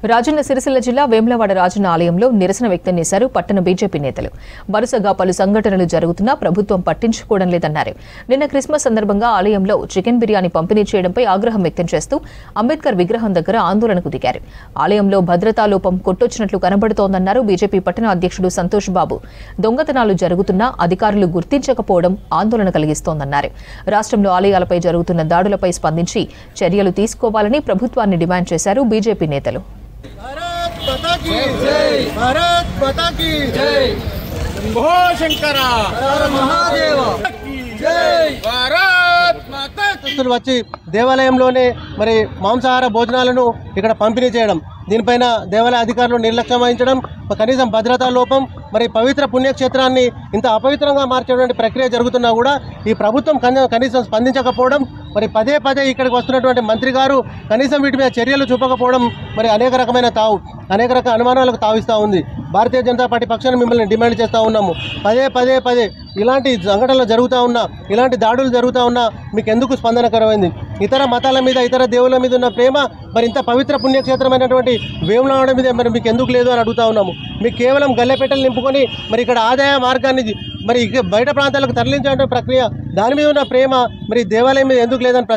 రాజన్న సిరిసిల్ల జిల్లా వేములవాడ రాజన్న ఆలయంలో నిరసన వ్యక్తం చేశారు పట్టణ బీజేపీ నేతలు. వరుసగా పలు సంఘటనలు జరుగుతున్నా ప్రభుత్వం పట్టించుకోవడం లేదన్నారు. నిన్న క్రిస్మస్ సందర్భంగా ఆలయంలో చికెన్ బిర్యానీ పంపిణీ చేయడంపై ఆగ్రహం వ్యక్తం చేస్తూ అంబేద్కర్ విగ్రహం దగ్గర ఆందోళనకు దిగారు. ఆలయంలో భద్రతా లోపం కొట్టొచ్చినట్లు కనబడుతోందన్నారు బీజేపీ పట్టణ అధ్యక్షుడు సంతోష్ బాబు. దొంగతనాలు జరుగుతున్నా అధికారులు గుర్తించకపోవడం ఆందోళన కలిగిస్తోందన్నారు. రాష్ట్రంలో ఆలయాలపై జరుగుతున్న దాడులపై స్పందించి చర్యలు తీసుకోవాలని ప్రభుత్వాన్ని డిమాండ్ చేశారు బీజేపీ నేతలు. भारत माता की जय, भारत माता की जय, शंभो शंकर हर महादेव की जय, भारत माता की వచ్చి దేవాలయంలోనే మరి మాంసాహార భోజనాలను ఇక్కడ పంపిణీ చేయడం, దీనిపైన దేవాలయ అధికారులు నిర్లక్ష్యం వహించడం, కనీసం భద్రతా లోపం, మరి పవిత్ర పుణ్యక్షేత్రాన్ని ఇంత అపవిత్రంగా మార్చేటువంటి ప్రక్రియ జరుగుతున్నా కూడా ఈ ప్రభుత్వం కనీసం స్పందించకపోవడం, మరి పదే పదే ఇక్కడికి వస్తున్నటువంటి మంత్రి గారు కనీసం వీటి మీద చర్యలు చూపకపోవడం మరి అనేక రకమైన అనుమానాలకు తావిస్తూ ఉంది. భారతీయ జనతా పార్టీ పక్షాన్ని మిమ్మల్ని డిమాండ్ చేస్తూ ఉన్నాము. పదే ఇలాంటి సంఘటనలు జరుగుతూ ఉన్నా, ఇలాంటి దాడులు జరుగుతూ ఉన్నా మీకు ఎందుకు స్పందనకరమైంది? ఇతర మతాల మీద, ఇతర దేవుళ్ళ మీద ఉన్న ప్రేమ మరి ఇంత పవిత్ర పుణ్యక్షేత్రమైనటువంటి వేములవాడ మీద మరి మీకు ఎందుకు లేదు అని అడుగుతా ఉన్నాము. మీకు కేవలం గల్లెపెట్టెలు నింపుకొని మరి ఇక్కడ ఆదాయ మార్గాన్ని మరి బయట ప్రాంతాలకు తరలించే ప్రక్రియ, దాని మీద ఉన్న ప్రేమ మరి దేవాలయం మీద ఎందుకు లేదని